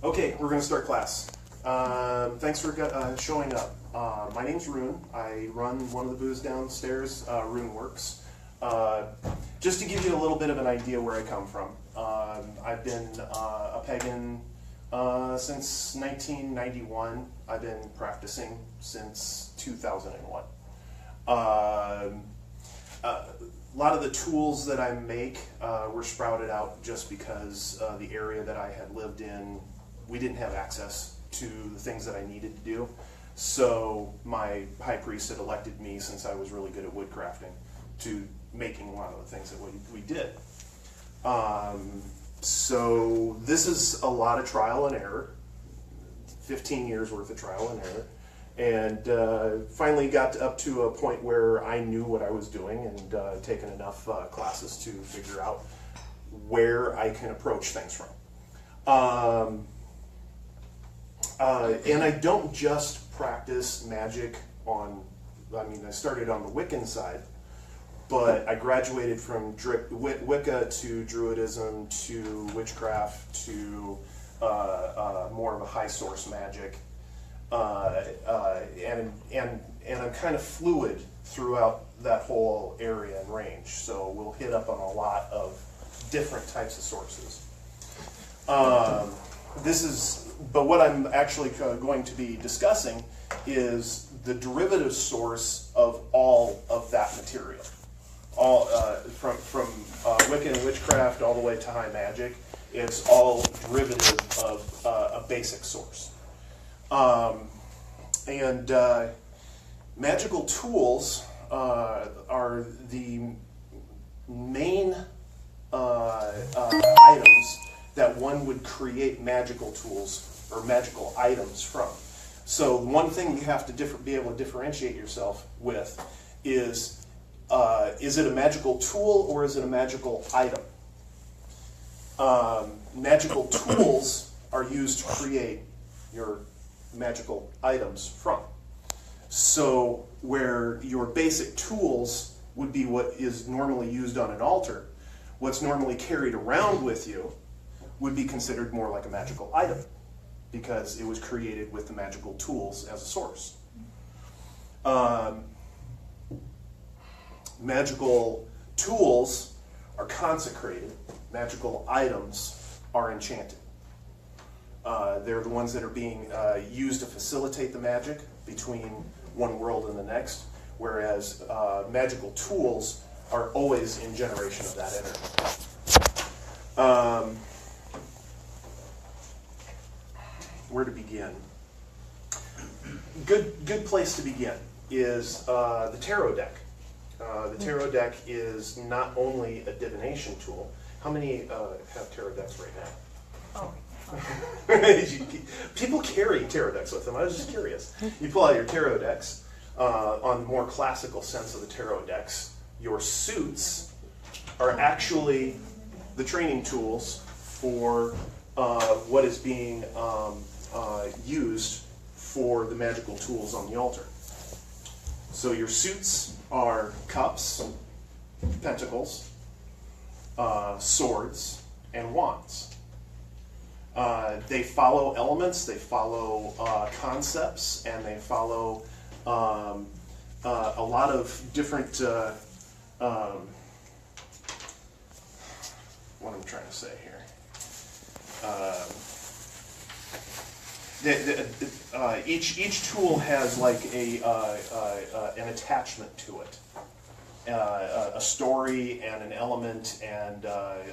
Okay, we're going to start class. Thanks for showing up. My name's Rune. I run one of the booths downstairs, Rune Works. Just to give you a little bit of an idea where I come from. I've been a pagan since 1991. I've been practicing since 2001. A lot of the tools that I make were sprouted out just because the area that I had lived in, we didn't have access to the things that I needed to do. So my high priest had elected me, since I was really good at woodcrafting, to making a lot of the things that we did. So this is a lot of trial and error, 15 years worth of trial and error. And finally got up to a point where I knew what I was doing and taken enough classes to figure out where I can approach things from. And I don't just practice magic on, I started on the Wiccan side, but I graduated from Wicca to Druidism to witchcraft to more of a high source magic. And I'm kind of fluid throughout that whole area and range, so we'll hit up on a lot of different types of sources. But what I'm actually going to be discussing is the derivative source of all of that material, all from Wiccan and witchcraft all the way to high magic. It's all derivative of a basic source. And magical tools are the main items that one would create magical tools or magical items from. So one thing you have to be able to differentiate yourself with is it a magical tool or is it a magical item? Magical tools are used to create your magical items from. So where your basic tools would be what is normally used on an altar, what's normally carried around with you would be considered more like a magical item because it was created with the magical tools as a source. Magical tools are consecrated. Magical items are enchanted. They're the ones that are being used to facilitate the magic between one world and the next, whereas magical tools are always in generation of that energy. Where to begin? Good place to begin is the tarot deck. The tarot deck is not only a divination tool. How many have tarot decks right now? Oh. People carry tarot decks with them. I was just curious. You pull out your tarot decks. On the more classical sense of the tarot decks, your suits are actually the training tools for what is being used for the magical tools on the altar. So your suits are cups, pentacles, swords, and wands. They follow elements, they follow concepts, and they follow a lot of different, what I'm trying to say here. Each tool has like an attachment to it, a story and an element and a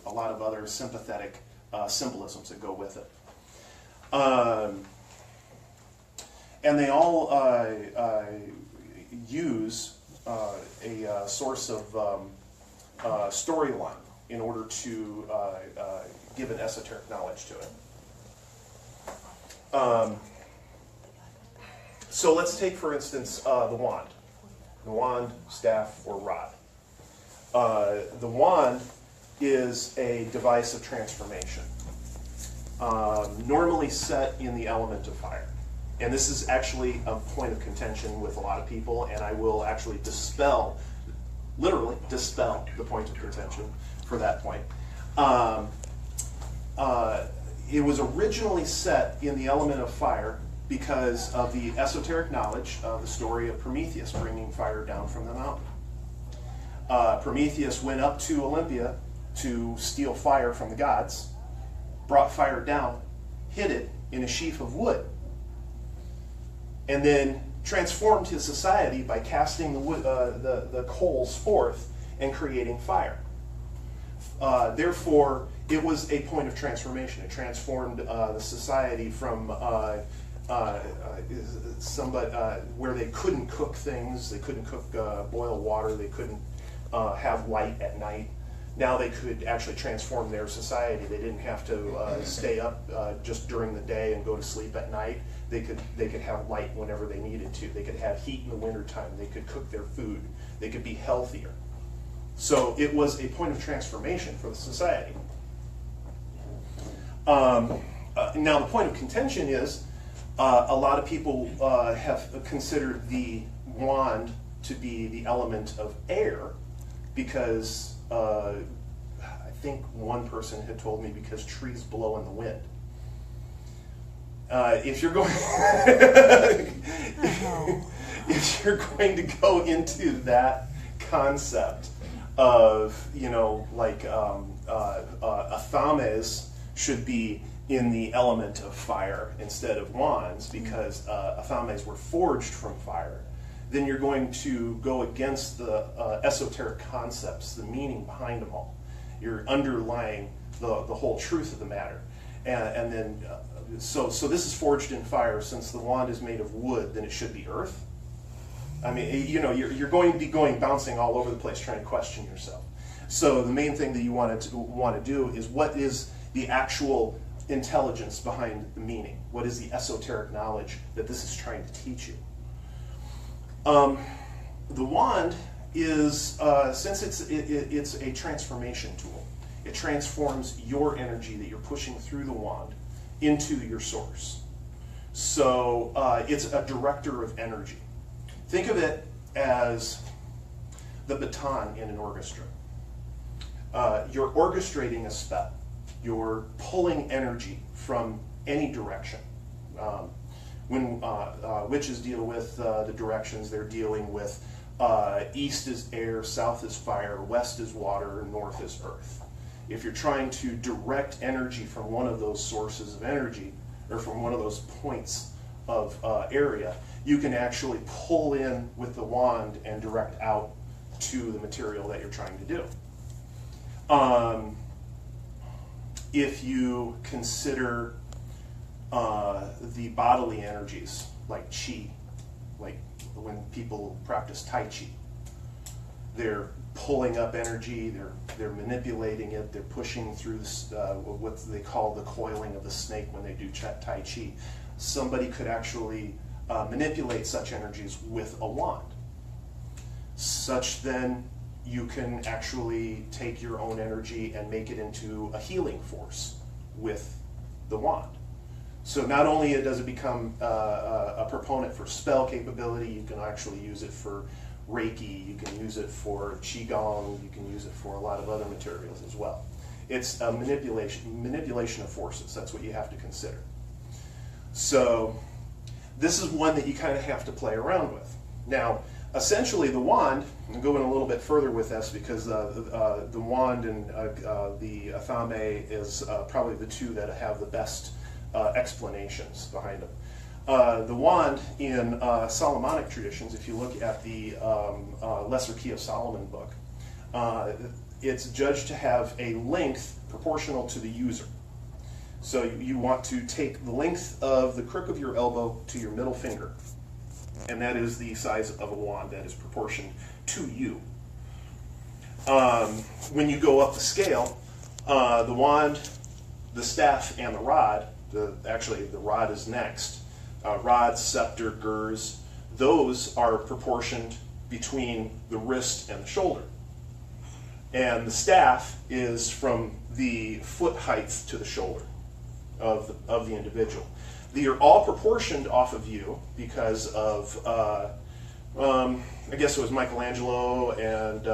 lot of other sympathetic symbolisms that go with it. And they all use a source of storyline in order to give an esoteric knowledge to it. So let's take, for instance, the wand. The wand, staff, or rod. The wand is a device of transformation, normally set in the element of fire. And this is actually a point of contention with a lot of people, and I will actually literally dispel the point of contention for that point. it was originally set in the element of fire because of the esoteric knowledge of the story of Prometheus bringing fire down from the mountain. Prometheus went up to Olympia to steal fire from the gods, brought fire down, hid it in a sheaf of wood, and then transformed his society by casting the wood, the coals forth and creating fire. Therefore, it was a point of transformation. It transformed the society from somebody where they couldn't cook things, they couldn't cook boil water, they couldn't have light at night. Now they could actually transform their society. They didn't have to stay up just during the day and go to sleep at night. They could have light whenever they needed to. They could have heat in the wintertime. They could cook their food. They could be healthier. So it was a point of transformation for the society. Now the point of contention is a lot of people have considered the wand to be the element of air because I think one person had told me because trees blow in the wind. If you're going if you're going to go into that concept of, you know, like athames should be in the element of fire instead of wands because athames were forged from fire, then you're going to go against the esoteric concepts, the meaning behind them all. You're underlying the whole truth of the matter. And then, so this is forged in fire. Since the wand is made of wood, then it should be earth. I mean, you know, you're going to be bouncing all over the place trying to question yourself. So the main thing that you want to do is what is the actual intelligence behind the meaning? What is the esoteric knowledge that this is trying to teach you? The wand is, since it's a transformation tool, it transforms your energy that you're pushing through the wand into your source. So it's a director of energy. Think of it as the baton in an orchestra. You're orchestrating a spell. You're pulling energy from any direction. When witches deal with the directions, they're dealing with east is air, south is fire, west is water, north is earth. If you're trying to direct energy from one of those sources of energy, or from one of those points of area, you can actually pull in with the wand and direct out to the material that you're trying to do. If you consider the bodily energies, like chi, like when people practice Tai Chi, they're pulling up energy, they're manipulating it, they're pushing through what they call the coiling of the snake when they do Tai Chi. Somebody could actually manipulate such energies with a wand. Such then you can actually take your own energy and make it into a healing force with the wand. So not only does it become a proponent for spell capability, you can actually use it for Reiki, you can use it for Qigong, you can use it for a lot of other materials as well. It's a manipulation of forces. That's what you have to consider. So this is one that you kind of have to play around with. Now, essentially the wand, I'm going a little bit further with this because the wand and the athame is probably the two that have the best explanations behind them. The wand in Solomonic traditions, if you look at the Lesser Key of Solomon book, it's judged to have a length proportional to the user. So you want to take the length of the crook of your elbow to your middle finger, and that is the size of a wand that is proportioned to you. When you go up the scale, the wand, the staff, and the rod, actually the rod is next, rod, scepter, gurs, those are proportioned between the wrist and the shoulder. And the staff is from the foot height to the shoulder of the individual. They are all proportioned off of you because of, I guess it was Michelangelo and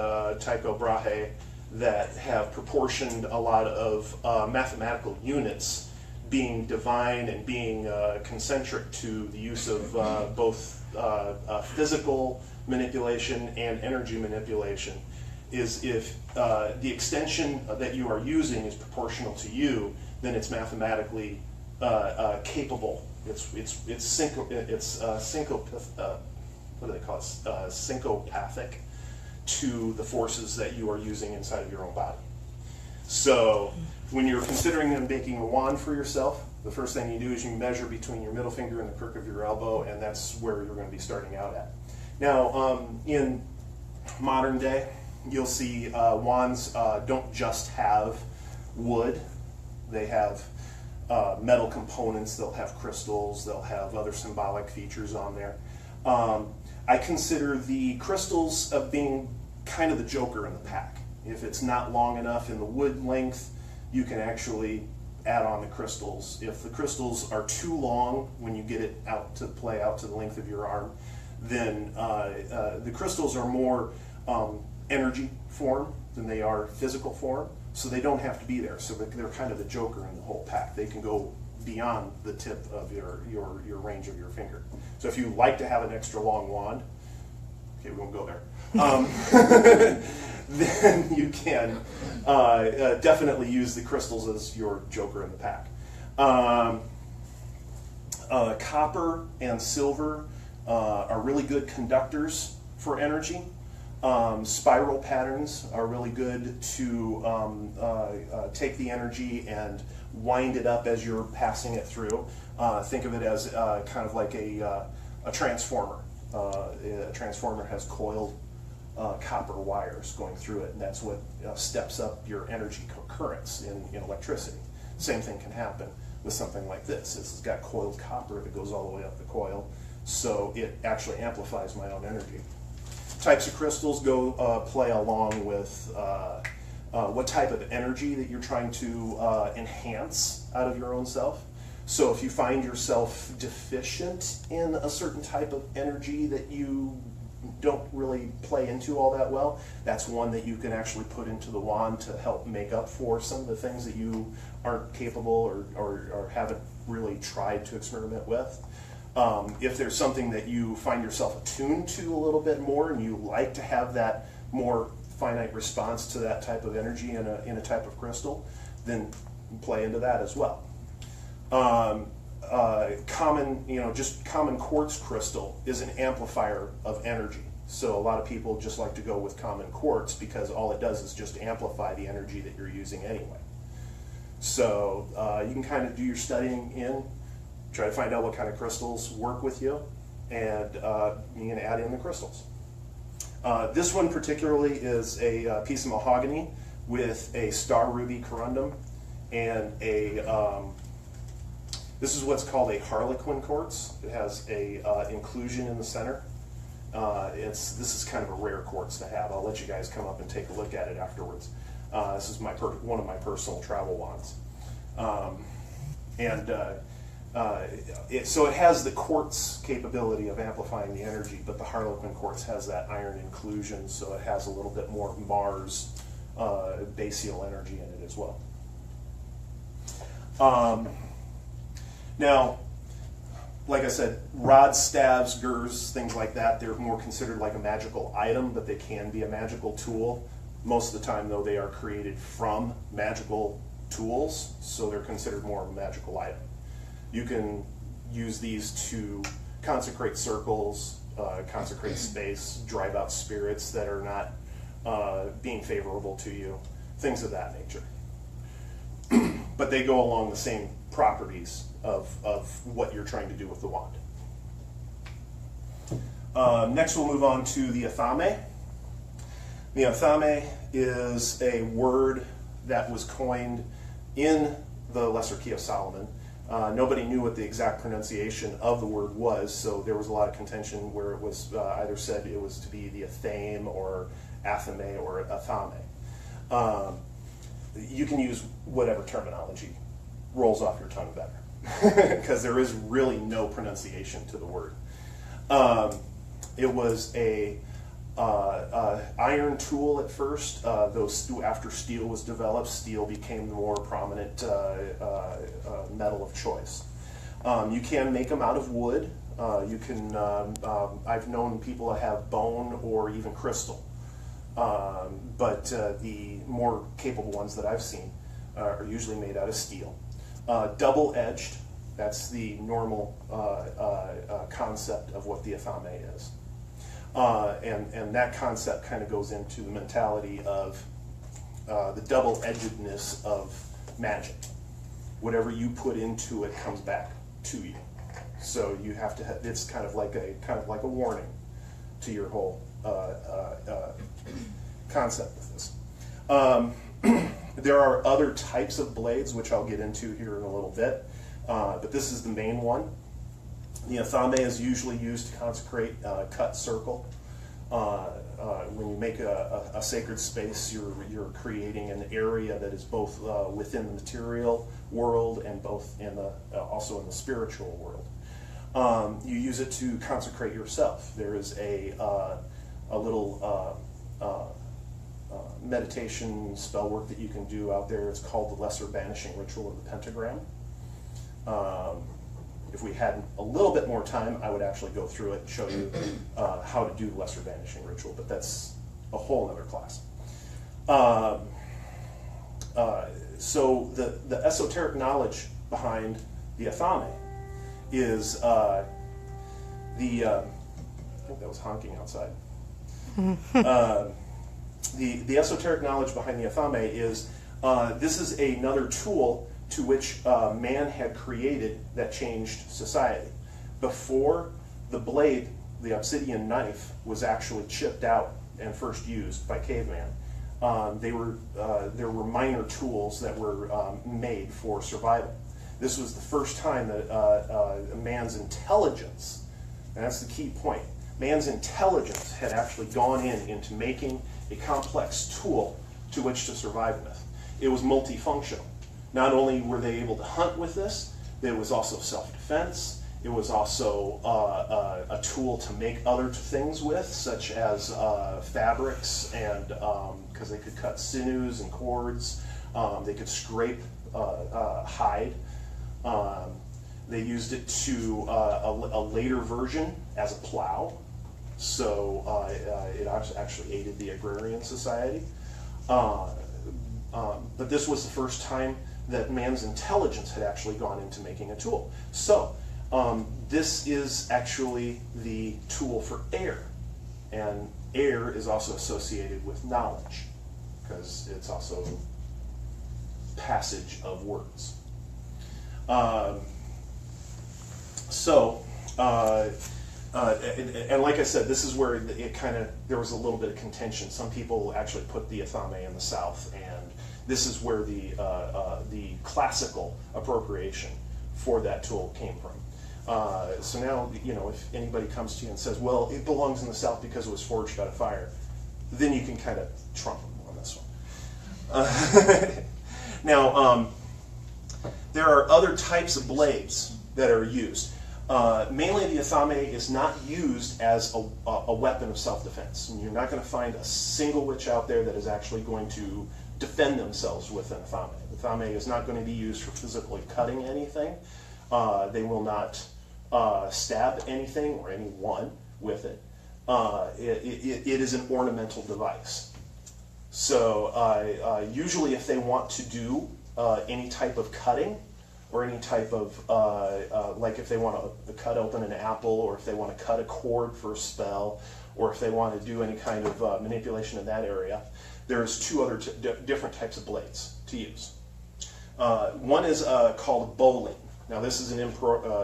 Tycho Brahe that have proportioned a lot of mathematical units being divine and being concentric to the use of both physical manipulation and energy manipulation is if the extension that you are using is proportional to you, then it's mathematically capable. Syncopathic to the forces that you are using inside of your own body. So when you're considering making a wand for yourself, the first thing you do is you measure between your middle finger and the crook of your elbow, and that's where you're going to be starting out at. Now, in modern day, you'll see wands don't just have wood. They have metal components, they'll have crystals, they'll have other symbolic features on there. I consider the crystals of being kind of the joker in the pack. If it's not long enough in the wood length, you can actually add on the crystals. If the crystals are too long when you get it out to play out to the length of your arm, then the crystals are more energy form than they are physical form, so they don't have to be there. So they're kind of the joker in the whole pack. They can go beyond the tip of your range of your finger. So if you like to have an extra long wand, okay, we won't go there, then you can definitely use the crystals as your joker in the pack. Copper and silver are really good conductors for energy. Spiral patterns are really good to take the energy and wind it up as you're passing it through. Think of it as kind of like a transformer. A transformer has coiled copper wires going through it, and that's what steps up your energy currents in electricity. Same thing can happen with something like this. This has got coiled copper that goes all the way up the coil, so it actually amplifies my own energy. Types of crystals play along with what type of energy that you're trying to enhance out of your own self. So if you find yourself deficient in a certain type of energy that you don't really play into all that well, that's one that you can actually put into the wand to help make up for some of the things that you aren't capable or haven't really tried to experiment with. If there's something that you find yourself attuned to a little bit more and you like to have that more finite response to that type of energy in a type of crystal, then play into that as well. Common quartz crystal is an amplifier of energy. So a lot of people just like to go with common quartz because all it does is just amplify the energy that you're using anyway. So you can kind of do your studying try to find out what kind of crystals work with you, and you can add in the crystals. This one particularly is a piece of mahogany with a star ruby corundum and this is what's called a harlequin quartz. It has a inclusion in the center. This is kind of a rare quartz to have. I'll let you guys come up and take a look at it afterwards. This is one of my personal travel wands. So it has the quartz capability of amplifying the energy, but the harlequin quartz has that iron inclusion, so it has a little bit more Mars basial energy in it as well. Now, like I said, rods, staves, gurs, things like that, they're more considered like a magical item, but they can be a magical tool. Most of the time, though, they are created from magical tools, so they're considered more of a magical item. You can use these to consecrate circles, consecrate space, drive out spirits that are not being favorable to you, things of that nature. But they go along the same properties of what you're trying to do with the wand. Next we'll move on to the athame. The athame is a word that was coined in the Lesser Key of Solomon. Nobody knew what the exact pronunciation of the word was, so there was a lot of contention where it was either said it was to be the athame or athame or athame. You can use whatever terminology rolls off your tongue better, because there is really no pronunciation to the word. It was a Iron tool at first, after steel was developed, steel became the more prominent metal of choice. You can make them out of wood. I've known people that have bone or even crystal. But the more capable ones that I've seen are usually made out of steel. Double-edged, that's the normal concept of what the athame is. And that concept kind of goes into the mentality of the double-edgedness of magic. Whatever you put into it comes back to you. So you have to have, it's kind of like a warning to your whole concept of this. There are other types of blades, which I'll get into here in a little bit, but this is the main one. The athame is usually used to consecrate a cut circle. When you make a sacred space, you're creating an area that is both within the material world and both also in the spiritual world. You use it to consecrate yourself. There is a little meditation spell work that you can do out there. It's called the Lesser Banishing Ritual of the Pentagram. If we had a little bit more time, I would actually go through it and show you how to do the Lesser Banishing Ritual, but that's a whole other class. So the esoteric knowledge behind the athame is I think that was honking outside. The esoteric knowledge behind the athame is this is another tool to which man had created that changed society. Before the blade, the obsidian knife, was actually chipped out and first used by caveman, there were minor tools that were made for survival. This was the first time that man's intelligence, and that's the key point, man's intelligence had actually gone into making a complex tool to which to survive with. It was multifunctional. Not only were they able to hunt with this, it was also self-defense. It was also a tool to make other things with, such as fabrics, and because they could cut sinews and cords. They could scrape hide. They used it to a later version as a plow. So it actually aided the agrarian society. But this was the first time that man's intelligence had actually gone into making a tool. So this is actually the tool for air. And air is also associated with knowledge, because it's also passage of words. And like I said, this is where there was a little bit of contention. Some people actually put the athame in the South, and this is where the classical appropriation for that tool came from. So now, if anybody comes to you and says, well, it belongs in the South because it was forged out of fire, then you can kind of trump them on this one. Now, there are other types of blades that are used. Mainly the athame is not used as a weapon of self-defense. You're not going to find a single witch out there that is actually going to defend themselves with an athame. The athame is not going to be used for physically cutting anything. They will not stab anything or anyone with it. It is an ornamental device. So usually if they want to do any type of cutting, or any type of, like if they want to cut open an apple, or if they want to cut a cord for a spell, or if they want to do any kind of manipulation in that area, there's two other different types of blades to use. One is called bowling. Now this is an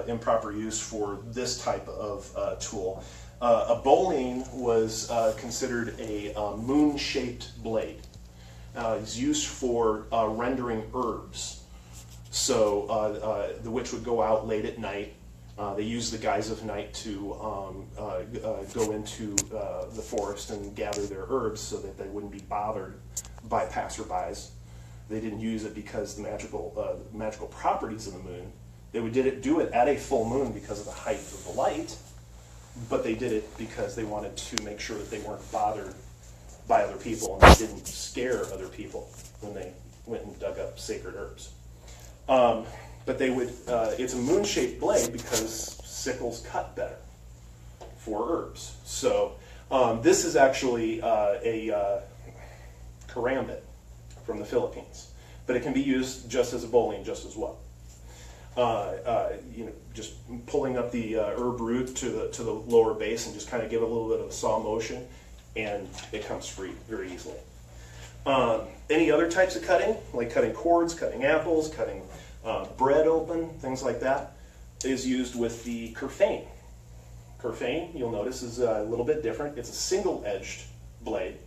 improper use for this type of tool. A bowling was considered a moon-shaped blade. It's used for rendering herbs. So the witch would go out late at night. They used the guise of night to go into the forest and gather their herbs so that they wouldn't be bothered by passerbys. They didn't use it because the magical properties of the moon. They would do it at a full moon because of the height of the light. but they did it because they wanted to make sure that they weren't bothered by other people and they didn't scare other people when they went and dug up sacred herbs. But they would, it's a moon-shaped blade because sickles cut better for herbs. So this is actually a karambit from the Philippines, but it can be used just as a bowling just as well. Just pulling up the herb root to the lower base and just kind of give it a little bit of a saw motion, and it comes free very easily. Any other types of cutting, like cutting cords, cutting apples, cutting bread open, things like that, is used with the kerfane. Kerfane, you'll notice, is a little bit different. It's a single-edged blade,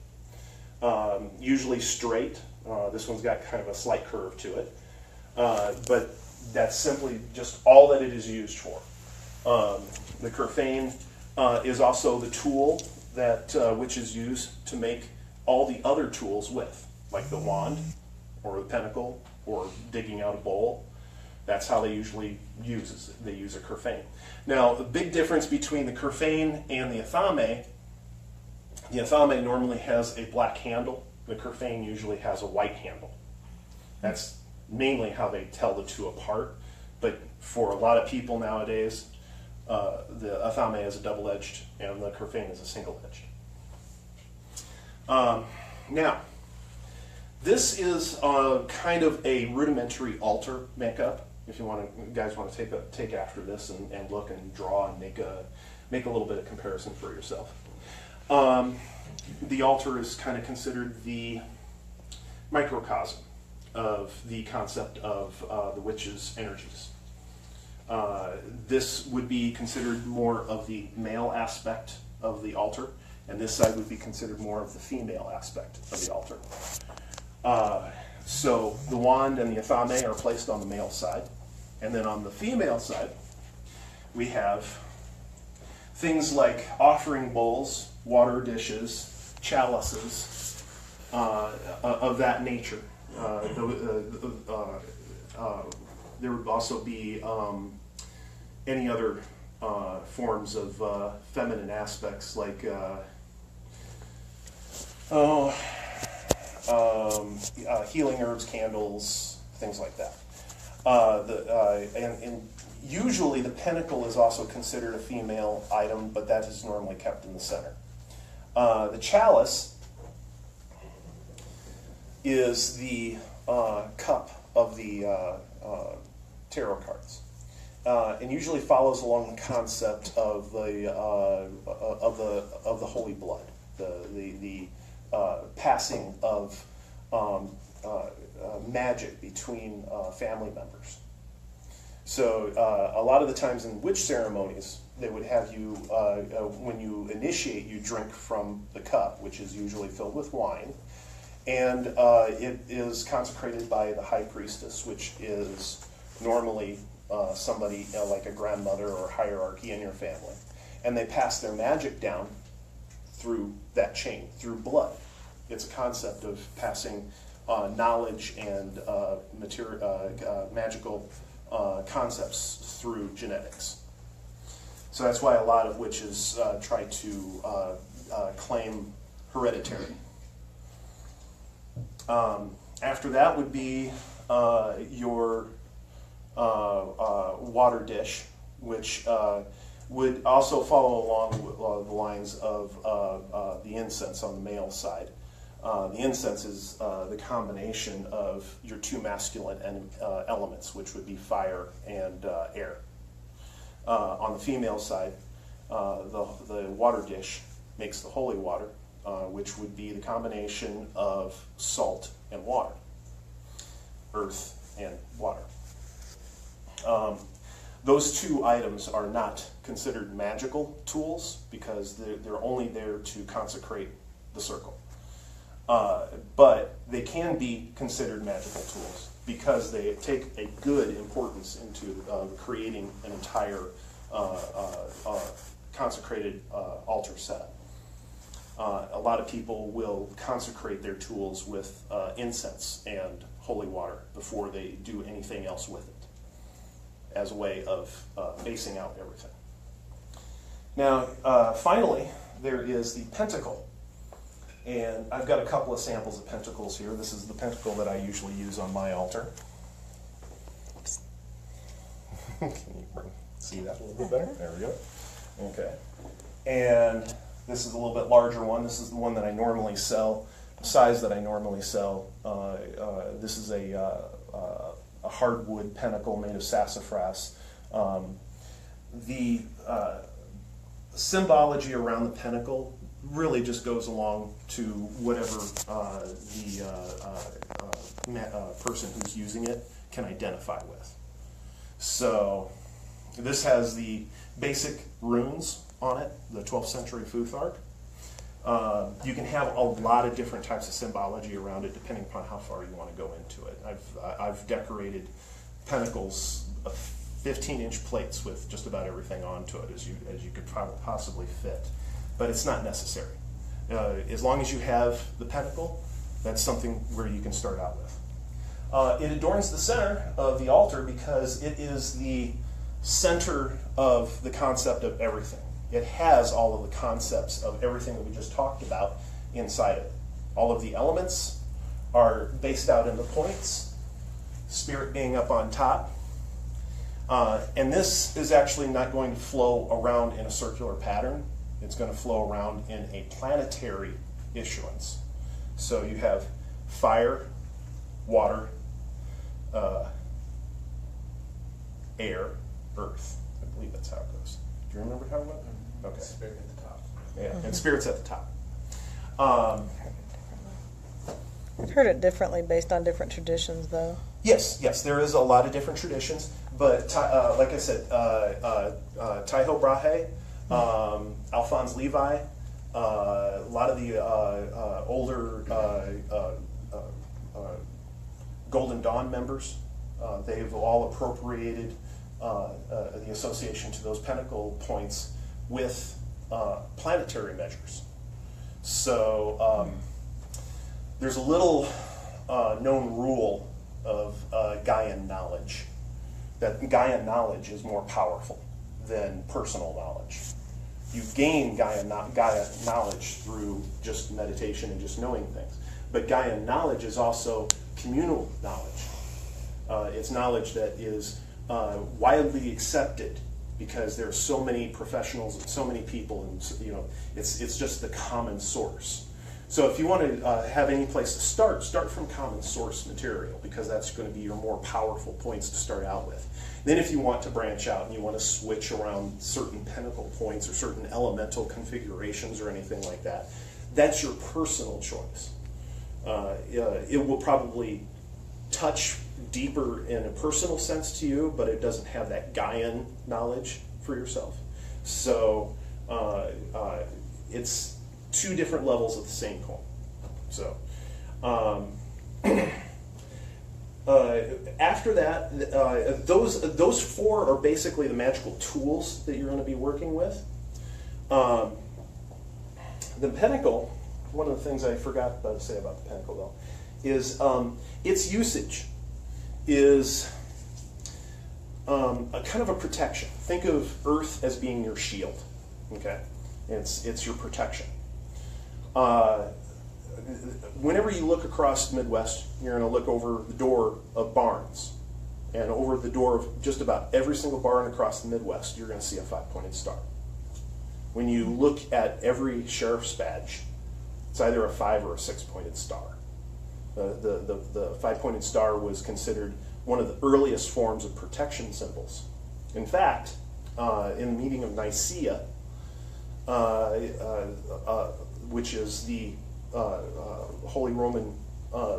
usually straight. This one's got kind of a slight curve to it, but that's simply just all that it is used for. The kerfane is also the tool that which is used to make all the other tools with, like the wand or the pentacle or digging out a bowl. That's how they usually use it. They use a kerfane. Now, the big difference between the kerfane and the athame normally has a black handle. The kerfane usually has a white handle. That's mainly how they tell the two apart. But for a lot of people nowadays, the athame is a double-edged and the kerfane is a single-edged. Now, this is kind of a rudimentary altar makeup. If you guys want to take after this and look and draw and make a little bit of comparison for yourself. The altar is kind of considered the microcosm of the concept of the witch's energies. This would be considered more of the male aspect of the altar, and this side would be considered more of the female aspect of the altar. So the wand and the athame are placed on the male side, and then on the female side, we have things like offering bowls, water dishes, chalices, of that nature. There would also be any other forms of feminine aspects, like healing herbs, candles, things like that. And usually the pentacle is also considered a female item, but that is normally kept in the center. The chalice is the cup of the tarot cards, and usually follows along the concept of the holy blood, the passing of magic between family members. So a lot of the times in witch ceremonies, they would have you, when you initiate, you drink from the cup, which is usually filled with wine, and it is consecrated by the high priestess, which is normally somebody like a grandmother or hierarchy in your family. And they pass their magic down through that chain, through blood. It's a concept of passing knowledge and magical concepts through genetics. So that's why a lot of witches try to claim hereditary. After that would be your water dish, which would also follow along the lines of the incense on the male side. The incense is the combination of your two masculine elements, which would be fire and air. On the female side, the water dish makes the holy water, which would be the combination of salt and water, earth and water. Those two items are not considered magical tools because they're only there to consecrate the circle. But they can be considered magical tools because they take a good importance into creating an entire consecrated altar setup. A lot of people will consecrate their tools with incense and holy water before they do anything else with it, as a way of basing out everything. Now, finally, there is the pentacle. And I've got a couple of samples of pentacles here. This is the pentacle that I usually use on my altar. Can you see that a little bit better? There we go. Okay. And this is a little bit larger one. This is the one that I normally sell, the size that I normally sell. This is a hardwood pentacle made of sassafras. The symbology around the pentacle really just goes along to whatever the person who's using it can identify with. So this has the basic runes on it, the 12th century Futhark. You can have a lot of different types of symbology around it depending upon how far you want to go into it. I've decorated pentacles, 15-inch plates with just about everything onto it as you could possibly fit. But it's not necessary. As long as you have the pentacle, that's something where you can start out with. It adorns the center of the altar because it is the center of the concept of everything. It has all of the concepts of everything that we just talked about inside of it. All of the elements are based out in the points, spirit being up on top. And this is actually not going to flow around in a circular pattern. It's going to flow around in a planetary issuance. So you have fire, water, air, earth. I believe that's how it goes. Do you remember how it went? Okay. Spirit at the top. Yeah, and spirit's at the top. I've heard it differently based on different traditions, though. Yes, there is a lot of different traditions, but like I said, Tycho Brahe, Alphonse Levi, a lot of the older Golden Dawn members, they've all appropriated the association to those pentacle points with planetary measures. So there's a little known rule of Gaian knowledge, that Gaian knowledge is more powerful than personal knowledge. You gain Gaian knowledge through just meditation and just knowing things. But Gaian knowledge is also communal knowledge. It's knowledge that is widely accepted because there are so many professionals and so many people, and it's just the common source. So if you want to have any place to start from common source material, because that's going to be your more powerful points to start out with. Then if you want to branch out and you want to switch around certain pentacle points or certain elemental configurations or anything like that, that's your personal choice. It will probably touch deeper in a personal sense to you, but it doesn't have that Gaian knowledge for yourself. So it's two different levels of the same coin. So after that, those four are basically the magical tools that you're going to be working with. The pentacle, one of the things I forgot to say about the pentacle though, is its usage is a kind of a protection. Think of Earth as being your shield. Okay, it's your protection. Whenever you look across the Midwest, you're going to look over the door of barns, and over the door of just about every single barn across the Midwest, you're going to see a 5-pointed star. When you look at every sheriff's badge, it's either a 5 or a 6-pointed star. The 5-pointed star was considered one of the earliest forms of protection symbols. In fact, in the meeting of Nicaea, which is the Holy Roman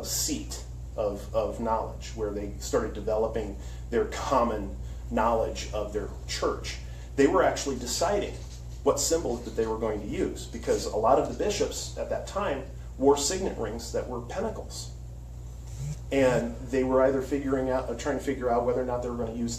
seat of knowledge, where they started developing their common knowledge of their church, they were actually deciding what symbol that they were going to use, because a lot of the bishops at that time wore signet rings that were pentacles. And they were either trying to figure out whether or not they were going to use